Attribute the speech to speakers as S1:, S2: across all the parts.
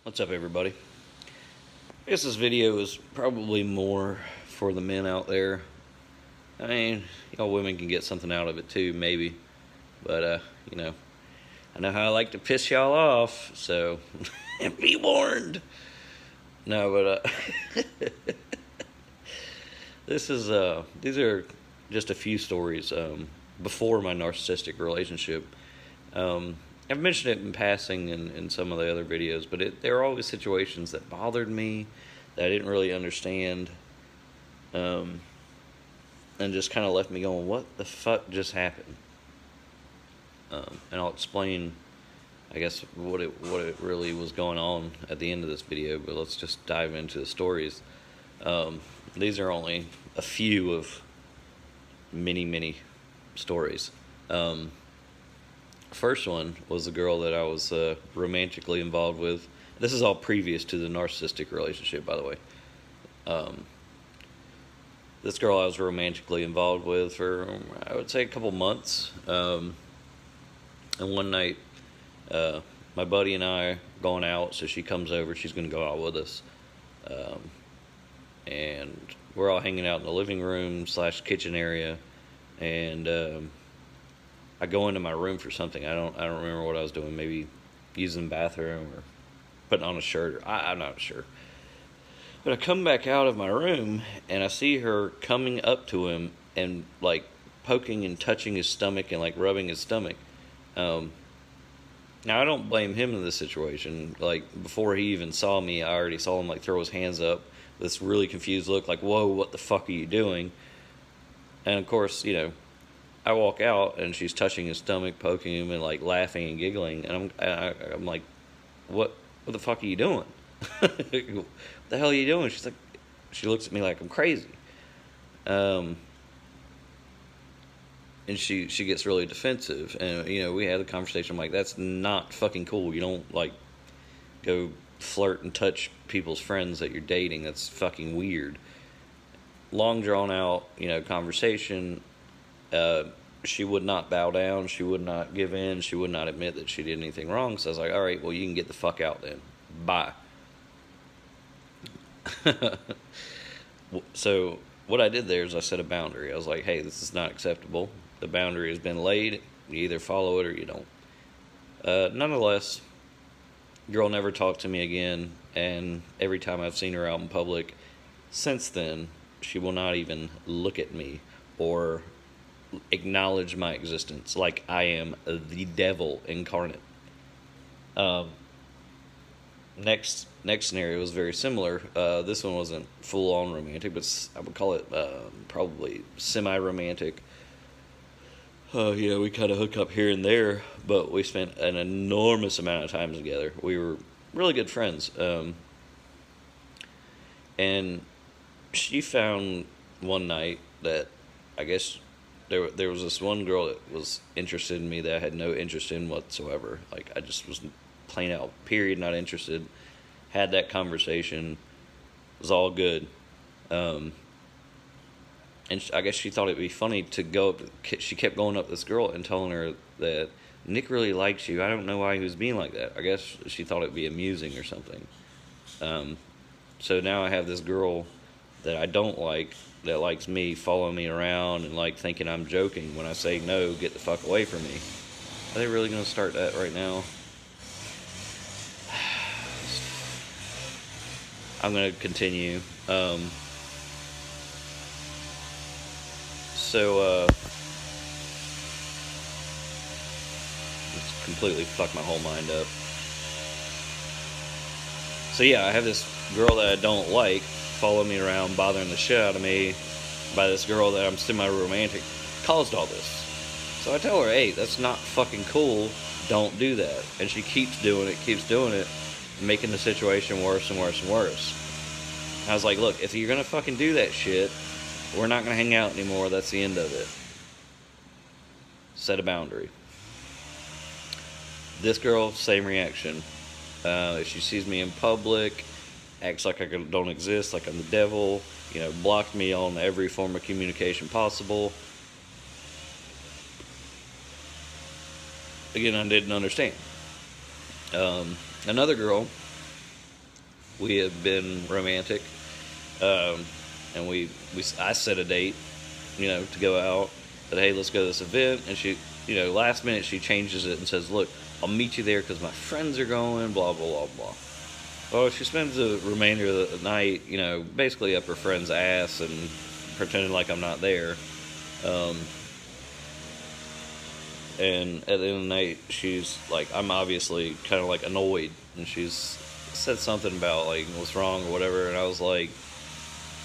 S1: What's up, everybody? I guess this video is probably more for the men out there. I mean, y'all women can get something out of it too, maybe. But, I know how I like to piss y'all off, so be warned. No, but, these are just a few stories before my narcissistic relationship. I've mentioned it in passing in some of the other videos, but there are always situations that bothered me that I didn't really understand, and just kind of left me going, what the fuck just happened? And I'll explain, I guess, what it really was going on at the end of this video, but let's just dive into the stories. These are only a few of many stories. First one was a girl that I was romantically involved with. This is all previous to the narcissistic relationship, by the way. This girl I was romantically involved with for, I would say, a couple months. And one night, my buddy and I are going out, so she comes over. She's going to go out with us. And we're all hanging out in the living room / kitchen area. And I go into my room for something. I don't remember what I was doing. Maybe using the bathroom or putting on a shirt. I'm not sure. But I come back out of my room and I see her coming up to him and like poking and touching his stomach and like rubbing his stomach. Now I don't blame him in this situation. Like before he even saw me, I already saw him like throw his hands up with this really confused look, like, "Whoa, what the fuck are you doing?" And of course, I walk out and she's touching his stomach, poking him, and like laughing and giggling. And I'm like, what the fuck are you doing? What the hell are you doing? She looks at me like I'm crazy. And she gets really defensive. And, we had a conversation. I'm like, that's not fucking cool. You don't like go flirt and touch people's friends that you're dating. That's fucking weird. Long drawn out, conversation. She would not bow down. She would not give in. She would not admit that she did anything wrong. So I was like, all right, well, you can get the fuck out then. Bye. So what I did there is I set a boundary. I was like, hey, this is not acceptable. The boundary has been laid. You either follow it or you don't. Nonetheless, girl never talked to me again. And every time I've seen her out in public since then, she will not even look at me or acknowledge my existence like I am the devil incarnate. Next scenario was very similar. This one wasn't full-on romantic, but I would call it probably semi-romantic. We kind of hook up here and there, but we spent an enormous amount of time together. We were really good friends. And she found one night that I guess there was this one girl that was interested in me that I had no interest in whatsoever. Like, I just was plain out, period, not interested. Had that conversation. It was all good. And I guess she thought it'd be funny to go up. She kept going up to this girl and telling her that Nick really likes you. I don't know why he was being like that. I guess she thought it'd be amusing or something. So now I have this girl that I don't like, that likes me, following me around and like thinking I'm joking when I say no, get the fuck away from me. Are they really going to start that right now? I'm going to continue. It's completely fucked my whole mind up. So yeah, I have this girl that I don't like following me around, bothering the shit out of me by this girl that I'm semi-romantic, caused all this. So I tell her, hey, that's not fucking cool, don't do that. And she keeps doing it, making the situation worse and worse and worse. I was like, look, if you're gonna fucking do that shit, we're not gonna hang out anymore, that's the end of it. Set a boundary. This girl, same reaction. She sees me in public, acts like I don't exist, like I'm the devil, blocked me on every form of communication possible. Again, I didn't understand. Another girl we have been romantic, and I set a date, to go out. That, hey, let's go to this event, and she, last minute she changes it and says, look, I'll meet you there because my friends are going, blah blah blah blah. Well, she spends the remainder of the night, basically up her friend's ass and pretending like I'm not there. And at the end of the night, she's like, I'm obviously kind of like annoyed, and she's said something about like what's wrong or whatever, and I was like,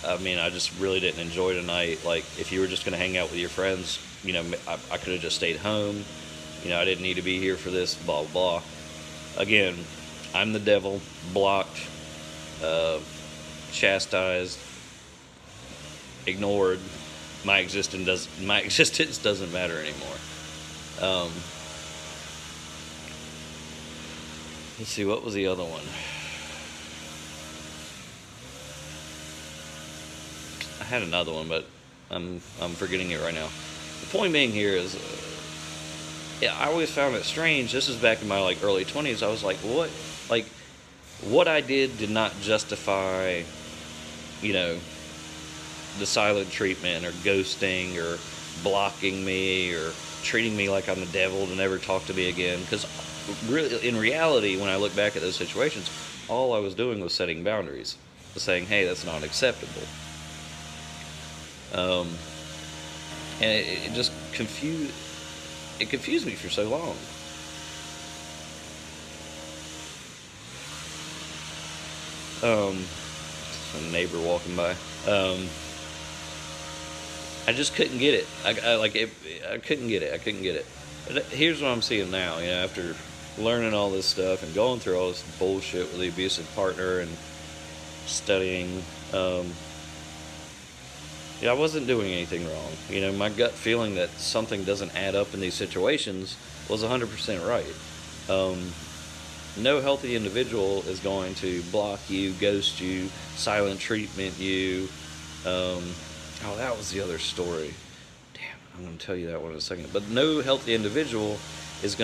S1: I mean, I just really didn't enjoy tonight. Like, if you were just going to hang out with your friends, I could have just stayed home. I didn't need to be here for this, blah, blah, blah. Again, I'm the devil, blocked, chastised, ignored. My existence doesn't matter anymore. Let's see, what was the other one? I had another one, but I'm forgetting it right now. The point being here is, I always found it strange. This is back in my like early 20s. I was like, what I did not justify, the silent treatment or ghosting or blocking me or treating me like I'm the devil to never talk to me again. Because really, in reality, when I look back at those situations, all I was doing was setting boundaries, saying, hey, that's not acceptable. And it just confused me for so long. A neighbor walking by. I just couldn't get it. I couldn't get it. I couldn't get it. But here's what I'm seeing now. After learning all this stuff and going through all this bullshit with the abusive partner and studying. I wasn't doing anything wrong. My gut feeling that something doesn't add up in these situations was 100% right. No healthy individual is going to block you, ghost you, silent treatment you. That was the other story. Damn, I'm going to tell you that one in a second. But no healthy individual is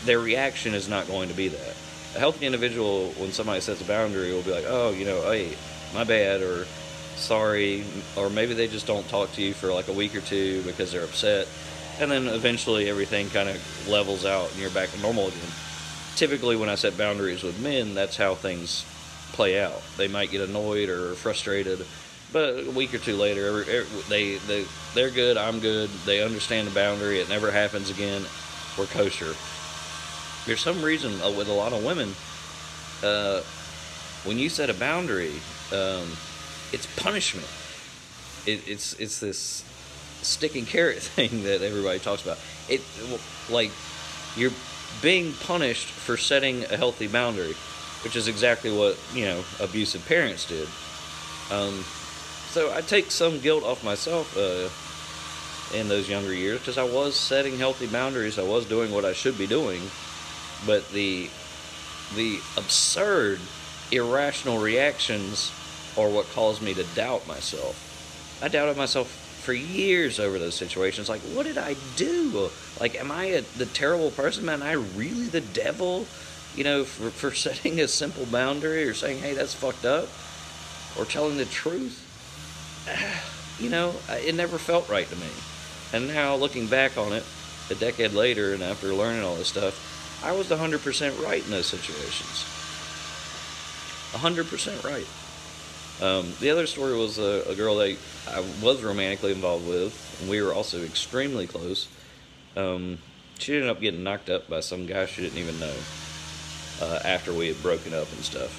S1: their reaction is not going to be that. A healthy individual, when somebody sets a boundary, will be like, oh, hey, my bad, or sorry, or maybe they just don't talk to you for like a week or two because they're upset, and then eventually everything kind of levels out and you're back to normal again. Typically when I set boundaries with men, that's how things play out. They might get annoyed or frustrated, but a week or two later, they're good, I'm good, they understand the boundary, it never happens again, we're kosher. There's some reason with a lot of women, when you set a boundary, it's punishment. It's this stick and carrot thing that everybody talks about. You're being punished for setting a healthy boundary, which is exactly what abusive parents did. So I take some guilt off myself in those younger years because I was setting healthy boundaries. I was doing what I should be doing, but the absurd, irrational reactions or what caused me to doubt myself. I doubted myself for years over those situations. Like, what did I do? Like, am I the terrible person? Man, am I really the devil? For setting a simple boundary or saying, hey, that's fucked up, or telling the truth. It never felt right to me. And now, looking back on it, a decade later, and after learning all this stuff, I was 100% right in those situations. 100% right. The other story was a girl that I was romantically involved with, and we were also extremely close. She ended up getting knocked up by some guy she didn't even know after we had broken up and stuff.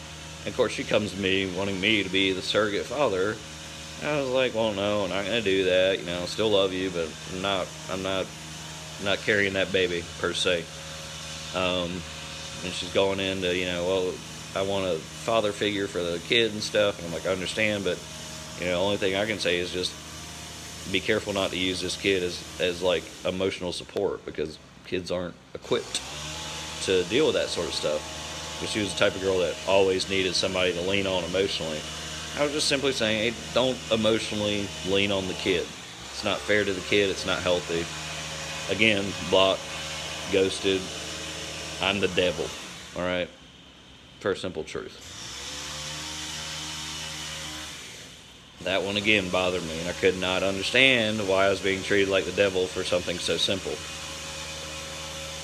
S1: And of course, she comes to me wanting me to be the surrogate father. And I was like, well, no, I'm not going to do that. I still love you, but I'm not carrying that baby per se. And she's going into, well, I want a father figure for the kid and stuff. And I'm like, I understand, but, the only thing I can say is just be careful not to use this kid as like emotional support, because kids aren't equipped to deal with that sort of stuff. But she was the type of girl that always needed somebody to lean on emotionally. I was just simply saying, hey, don't emotionally lean on the kid. It's not fair to the kid. It's not healthy. Again, blocked, ghosted. I'm the devil. All right? For a simple truth. That one again bothered me, and I could not understand why I was being treated like the devil for something so simple.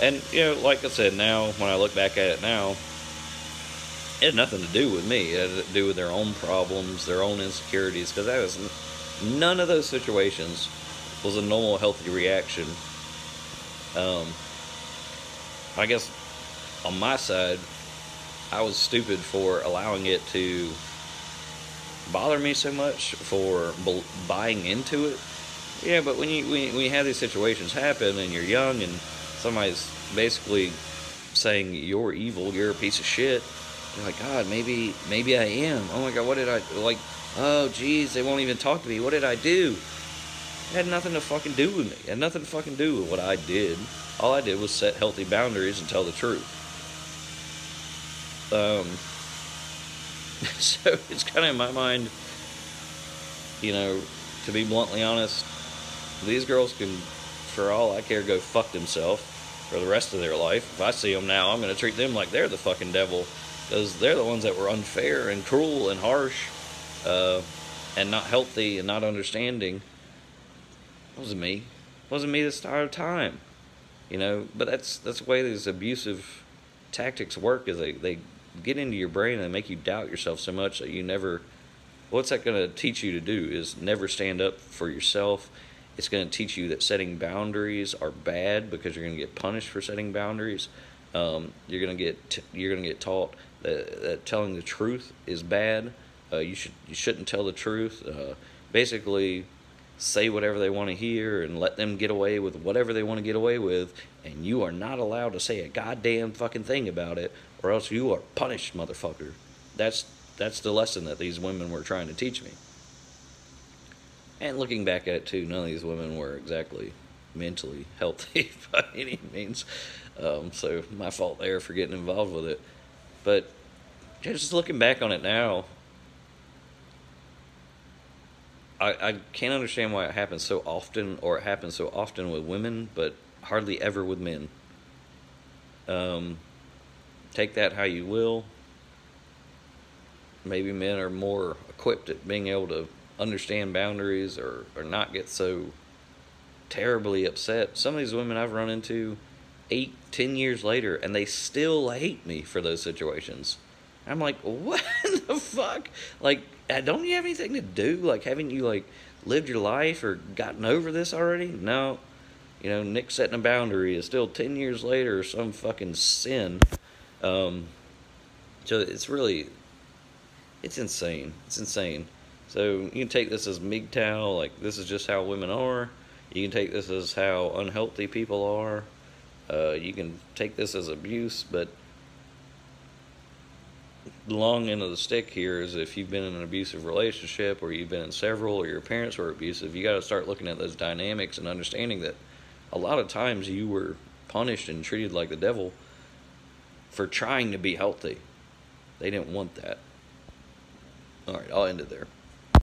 S1: And, like I said, now, when I look back at it now, it had nothing to do with me. It had to do with their own problems, their own insecurities, because none of those situations was a normal, healthy reaction. I guess on my side, I was stupid for allowing it to bother me so much, for buying into it. Yeah, but when you have these situations happen and you're young and somebody's basically saying you're evil, you're a piece of shit, you're like, God, maybe I am. Oh my God, what did I, like, oh geez, they won't even talk to me. What did I do? It had nothing to fucking do with me. It had nothing to fucking do with what I did. All I did was set healthy boundaries and tell the truth. So it's kind of in my mind, to be bluntly honest, these girls can, for all I care, go fuck themselves for the rest of their life. If I see them now, I'm going to treat them like they're the fucking devil, because they're the ones that were unfair and cruel and harsh, and not healthy and not understanding. It wasn't me. It wasn't me this entire time. But that's the way these abusive tactics work, is they get into your brain and make you doubt yourself so much that you never... What's that going to teach you to do is never stand up for yourself. It's going to teach you that setting boundaries are bad, because you're going to get punished for setting boundaries. You're going to get taught that telling the truth is bad. You shouldn't tell the truth. Basically, say whatever they want to hear and let them get away with whatever they want to get away with, and you are not allowed to say a goddamn fucking thing about it, or else you are punished, motherfucker. That's the lesson that these women were trying to teach me. And looking back at it too, none of these women were exactly mentally healthy by any means. So my fault there for getting involved with it. But just looking back on it now, I can't understand why it happens so often, or it happens so often with women, but hardly ever with men. Take that how you will. Maybe men are more equipped at being able to understand boundaries, or not get so terribly upset. Some of these women I've run into 8-10 years later, and they still hate me for those situations. I'm like, what the fuck? Like, don't you have anything to do? Like, haven't you, like, lived your life or gotten over this already? No. Nick setting a boundary is still 10 years later some fucking sin. So it's really, it's insane. It's insane. So you can take this as MGTOW, like, this is just how women are. You can take this as how unhealthy people are. You can take this as abuse, but the long end of the stick here is, if you've been in an abusive relationship, or you've been in several, or your parents were abusive, you got to start looking at those dynamics and understanding that a lot of times you were punished and treated like the devil for trying to be healthy. They didn't want that. All right, I'll end it there.